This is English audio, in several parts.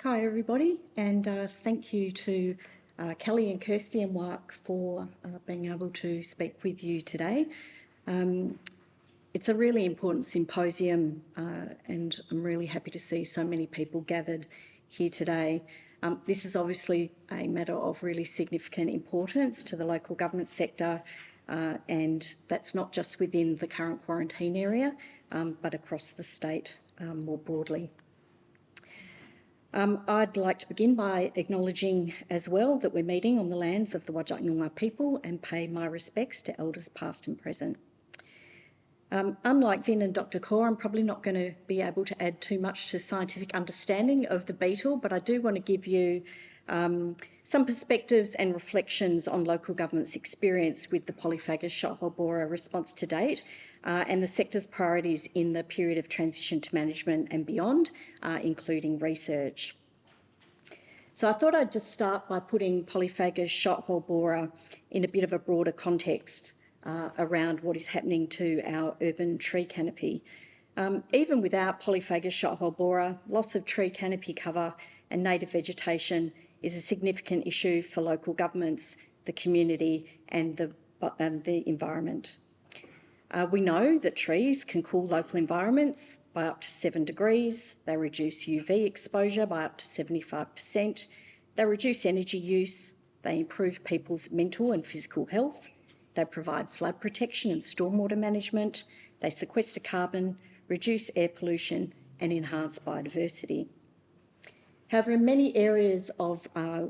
Hi everybody, and thank you to Kelly and Kirsty and Mark for being able to speak with you today. It's a really important symposium and I'm really happy to see so many people gathered here today. This is obviously a matter of really significant importance to the local government sector and that's not just within the current quarantine area but across the state more broadly. I'd like to begin by acknowledging as well that we're meeting on the lands of the Whadjuk people and pay my respects to elders past and present. Unlike Vin and Dr. Kaur, I'm probably not going to be able to add too much to scientific understanding of the beetle, but I do want to give you some perspectives and reflections on local government's experience with the polyphagous shot-hole borer response to date and the sector's priorities in the period of transition to management and beyond, including research. So I thought I'd just start by putting polyphagous shot-hole borer in a bit of a broader context around what is happening to our urban tree canopy. Even without polyphagous shot-hole borer, loss of tree canopy cover and native vegetation is a significant issue for local governments, the community and the environment. We know that trees can cool local environments by up to 7 degrees, they reduce UV exposure by up to 75%, they reduce energy use, they improve people's mental and physical health, they provide flood protection and stormwater management, they sequester carbon, reduce air pollution and enhance biodiversity. However, in many areas of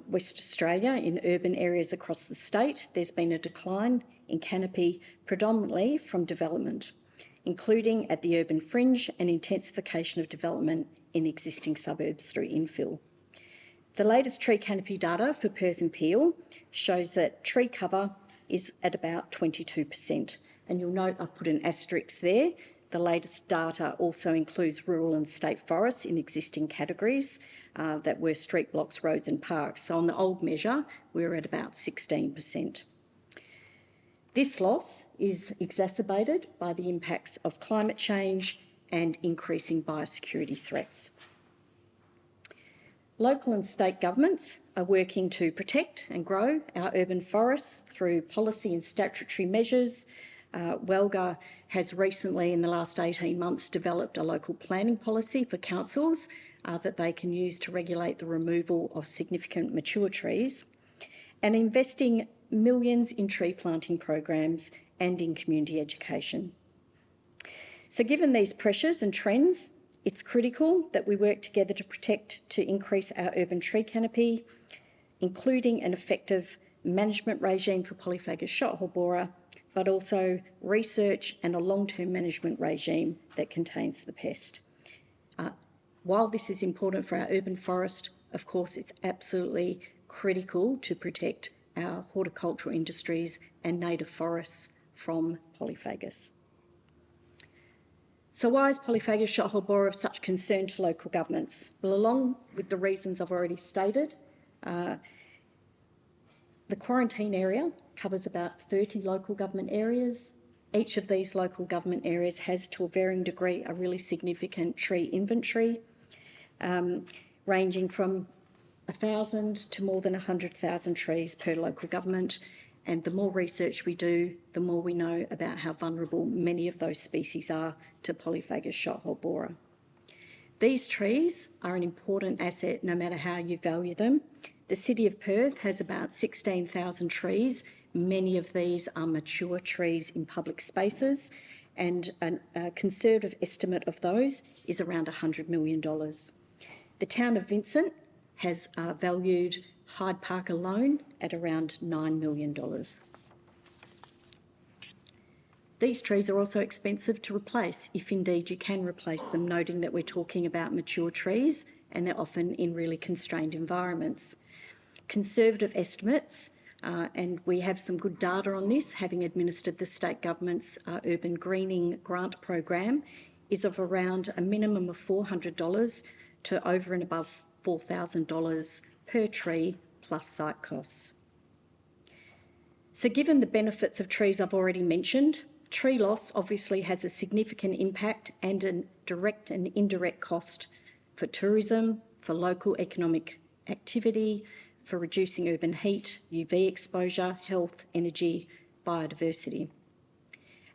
West Australia, in urban areas across the state, there's been a decline in canopy predominantly from development, including at the urban fringe and intensification of development in existing suburbs through infill. The latest tree canopy data for Perth and Peel shows that tree cover is at about 22%. And you'll note I've put an asterisk there. The latest data also includes rural and state forests in existing categories that were street blocks, roads and parks. So on the old measure, we're at about 16%. This loss is exacerbated by the impacts of climate change and increasing biosecurity threats. Local and state governments are working to protect and grow our urban forests through policy and statutory measures. WALGA has recently, in the last 18 months, developed a local planning policy for councils that they can use to regulate the removal of significant mature trees and investing millions in tree planting programs and in community education. So given these pressures and trends, it's critical that we work together to increase our urban tree canopy, including an effective management regime for polyphagous shot-hole borer, but also research and a long-term management regime that contains the pest. While this is important for our urban forest, of course, it's absolutely critical to protect our horticultural industries and native forests from polyphagous. So why is polyphagous shot-hole borer of such concern to local governments? Well, along with the reasons I've already stated, the quarantine area covers about 30 local government areas. Each of these local government areas has, to a varying degree, a really significant tree inventory, ranging from 1,000 to more than 100,000 trees per local government. And the more research we do, the more we know about how vulnerable many of those species are to polyphagous shot-hole borer. These trees are an important asset no matter how you value them. The City of Perth has about 16,000 trees. Many of these are mature trees in public spaces, and a conservative estimate of those is around $100 million. The town of Vincent has valued Hyde Park alone at around $9 million. These trees are also expensive to replace, if indeed you can replace them, noting that we're talking about mature trees and they're often in really constrained environments. Conservative estimates, and we have some good data on this, having administered the state government's urban greening grant program, is of around a minimum of $400 to over and above $4,000 per tree plus site costs. So given the benefits of trees I've already mentioned, tree loss obviously has a significant impact and a direct and indirect cost for tourism, for local economic activity, for reducing urban heat, UV exposure, health, energy, biodiversity.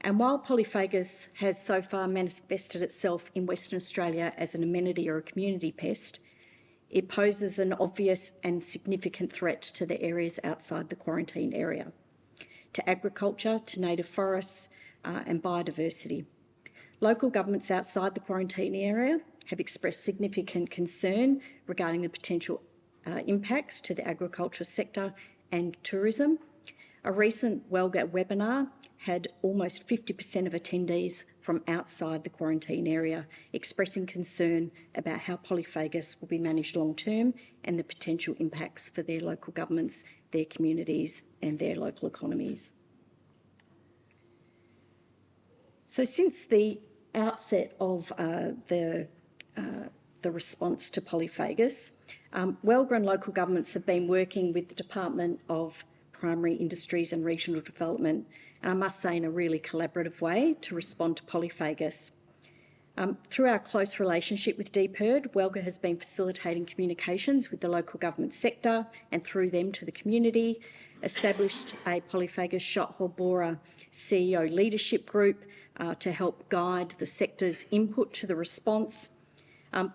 And while polyphagus has so far manifested itself in Western Australia as an amenity or a community pest, it poses an obvious and significant threat to the areas outside the quarantine area, to agriculture, to native forests and biodiversity. Local governments outside the quarantine area have expressed significant concern regarding the potential impacts to the agriculture sector and tourism. A recent WALGA webinar had almost 50% of attendees from outside the quarantine area expressing concern about how polyphagus will be managed long term and the potential impacts for their local governments, their communities and their local economies. So since the outset of the response to polyphagus, WALGA and local governments have been working with the Department of Primary Industries and Regional Development, and I must say in a really collaborative way, to respond to polyphagus. Through our close relationship with DPIRD, WALGA has been facilitating communications with the local government sector and through them to the community, established a polyphagus shot-hole borer CEO leadership group to help guide the sector's input to the response.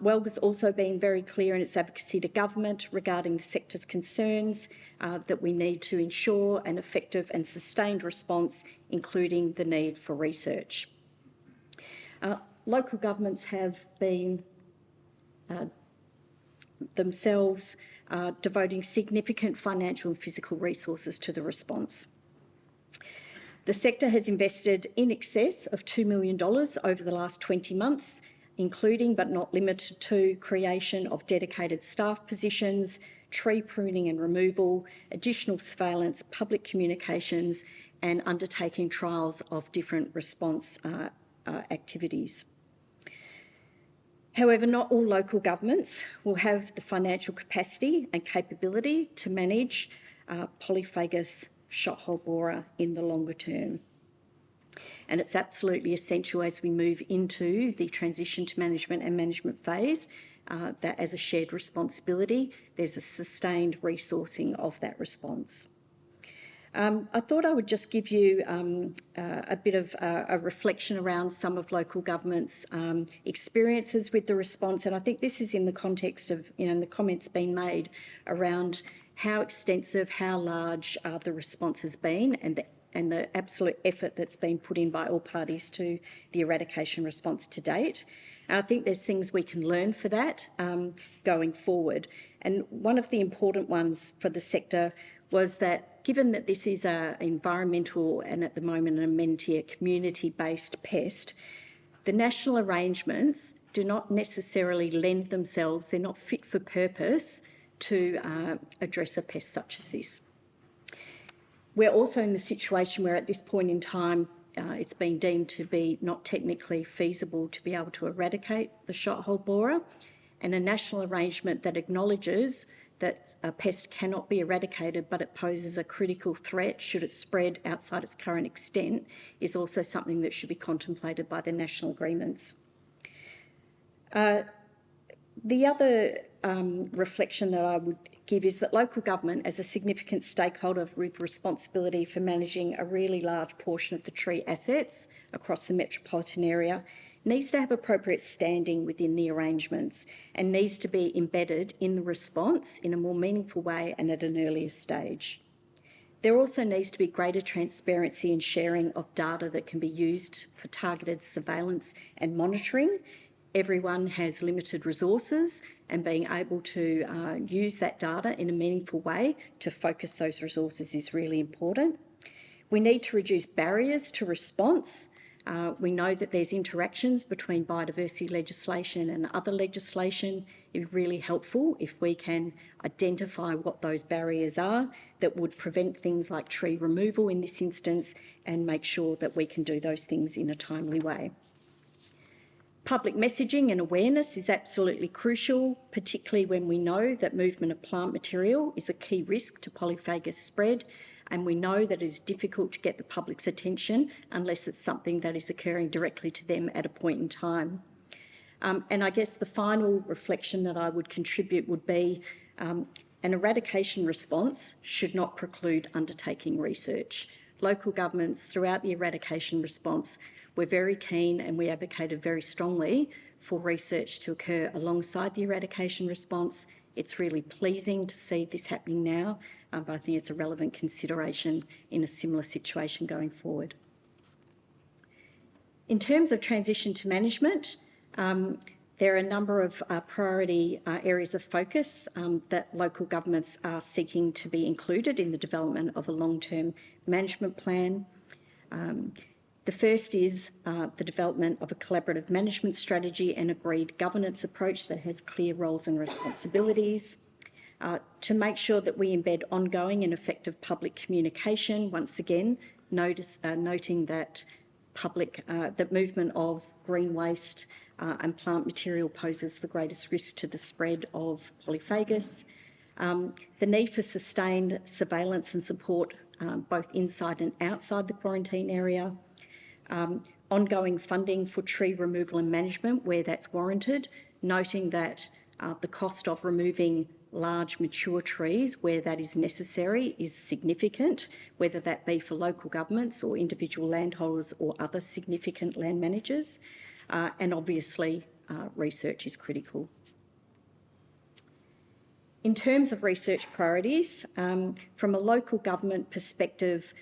WALGA's also been very clear in its advocacy to government regarding the sector's concerns that we need to ensure an effective and sustained response, including the need for research. Local governments have been themselves devoting significant financial and physical resources to the response. The sector has invested in excess of $2 million over the last 20 months, including but not limited to creation of dedicated staff positions, tree pruning and removal, additional surveillance, public communications and undertaking trials of different response activities. However, not all local governments will have the financial capacity and capability to manage polyphagus shot-hole borer in the longer term. And it's absolutely essential as we move into the transition to management and management phase that as a shared responsibility, there's a sustained resourcing of that response. I thought I would just give you a bit of a reflection around some of local government's experiences with the response, and I think this is in the context of, the comments being made around how extensive, how large the response has been and the absolute effort that's been put in by all parties to the eradication response to date. And I think there's things we can learn for that going forward. And one of the important ones for the sector was that given that this is an environmental and at the moment an amenity, a community-based pest, the national arrangements do not necessarily lend themselves, they're not fit for purpose to address a pest such as this. We're also in the situation where at this point in time it's been deemed to be not technically feasible to be able to eradicate the shot-hole borer, and a national arrangement that acknowledges that a pest cannot be eradicated but it poses a critical threat should it spread outside its current extent is also something that should be contemplated by the national agreements. The other reflection that I would give is that local government, as a significant stakeholder with responsibility for managing a really large portion of the tree assets across the metropolitan area, needs to have appropriate standing within the arrangements and needs to be embedded in the response in a more meaningful way and at an earlier stage. There also needs to be greater transparency and sharing of data that can be used for targeted surveillance and monitoring. Everyone has limited resources, and being able to use that data in a meaningful way to focus those resources is really important. We need to reduce barriers to response. We know that there's interactions between biodiversity legislation and other legislation. It's really helpful if we can identify what those barriers are that would prevent things like tree removal in this instance and make sure that we can do those things in a timely way. Public messaging and awareness is absolutely crucial, particularly when we know that movement of plant material is a key risk to polyphagus spread, and we know that it is difficult to get the public's attention unless it's something that is occurring directly to them at a point in time. And I guess the final reflection that I would contribute would be an eradication response should not preclude undertaking research. Local governments throughout the eradication response were very keen, and we advocated very strongly for research to occur alongside the eradication response. It's really pleasing to see this happening now, but I think it's a relevant consideration in a similar situation going forward. In terms of transition to management, there are a number of priority areas of focus that local governments are seeking to be included in the development of a long-term management plan. The first is the development of a collaborative management strategy and agreed governance approach that has clear roles and responsibilities. To make sure that we embed ongoing and effective public communication, once again, noting that that movement of green waste and plant material poses the greatest risk to the spread of polyphagus. The need for sustained surveillance and support both inside and outside the quarantine area. Ongoing funding for tree removal and management where that's warranted, noting that the cost of removing large mature trees where that is necessary is significant, whether that be for local governments or individual landholders or other significant land managers. And obviously, research is critical. In terms of research priorities, from a local government perspective,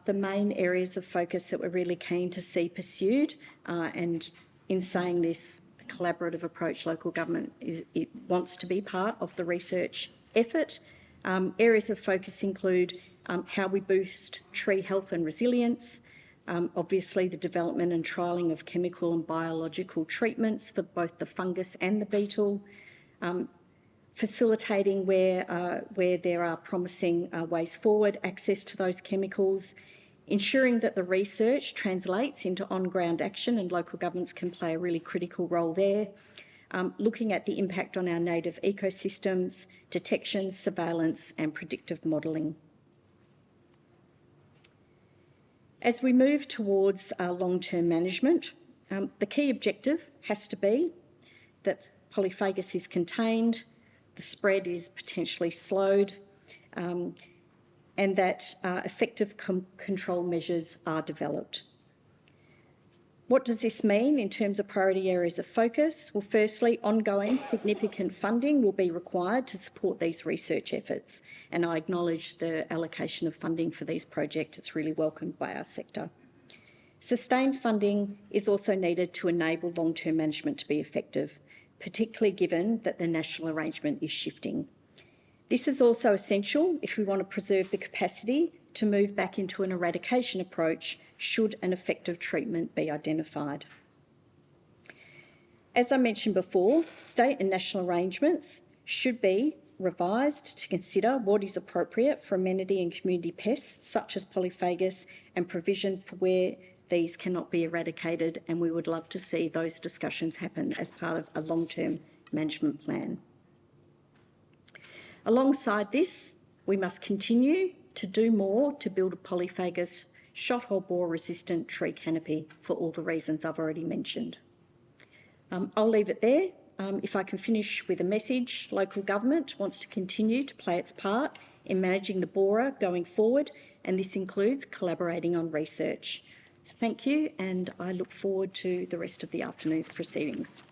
the main areas of focus that we're really keen to see pursued, and in saying this, a collaborative approach, local government it wants to be part of the research effort. Areas of focus include how we boost tree health and resilience, obviously the development and trialling of chemical and biological treatments for both the fungus and the beetle, facilitating where there are promising ways forward, access to those chemicals, ensuring that the research translates into on-ground action and local governments can play a really critical role there, looking at the impact on our native ecosystems, detection, surveillance and predictive modelling. As we move towards long-term management, the key objective has to be that polyphagus is contained, the spread is potentially slowed, and that effective control measures are developed. What does this mean in terms of priority areas of focus? Well, firstly, ongoing significant funding will be required to support these research efforts, and I acknowledge the allocation of funding for these projects. It's really welcomed by our sector. Sustained funding is also needed to enable long-term management to be effective, particularly given that the national arrangement is shifting. This is also essential if we want to preserve the capacity to move back into an eradication approach should an effective treatment be identified. As I mentioned before, state and national arrangements should be revised to consider what is appropriate for amenity and community pests such as polyphagus and provision for where these cannot be eradicated, and we would love to see those discussions happen as part of a long-term management plan. Alongside this, we must continue to do more to build a polyphagus shot-hole borer resistant tree canopy for all the reasons I've already mentioned. I'll leave it there. If I can finish with a message, local government wants to continue to play its part in managing the borer going forward, and this includes collaborating on research. So thank you, and I look forward to the rest of the afternoon's proceedings.